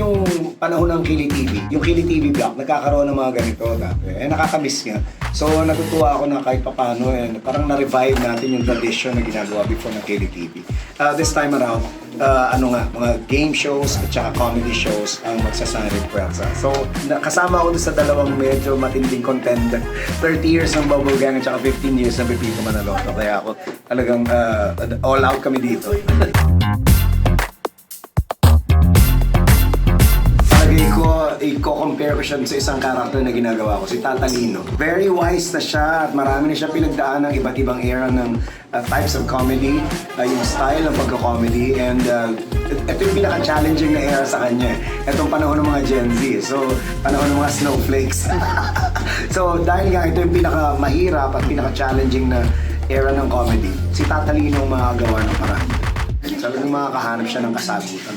yung panahon ng Kili TV, yung Kili TV block, nagkakaroon ng mga ganito dati. Nakakamiss nga. So, natutuwa ako na kahit papano, parang na-revive natin yung tradition na ginagawa before ng Kili TV. This time around, mga game shows at saka comedy shows ang magsasanib pwersa. So, kasama ako sa dalawang medyo matinding contender. 30 years ng Bubble Gang at saka 15 years ng Pepito Manaloto. Kaya ako talagang all out kami dito. I-compare ko siya sa isang character na ginagawa ko, si Tatalino. Very wise na siya at marami na siya pinagdaan ng iba't ibang era ng types of comedy, yung style ng pagka-comedy, and ito yung pinaka-challenging na era sa kanya. Itong panahon ng mga Gen Z, so panahon ng mga snowflakes. So dahil nga ito yung pinaka-mahirap at pinaka-challenging na era ng comedy, si Tatalino ang makagawa ng paraan. Talagang makakahanap siya ng kasagutan.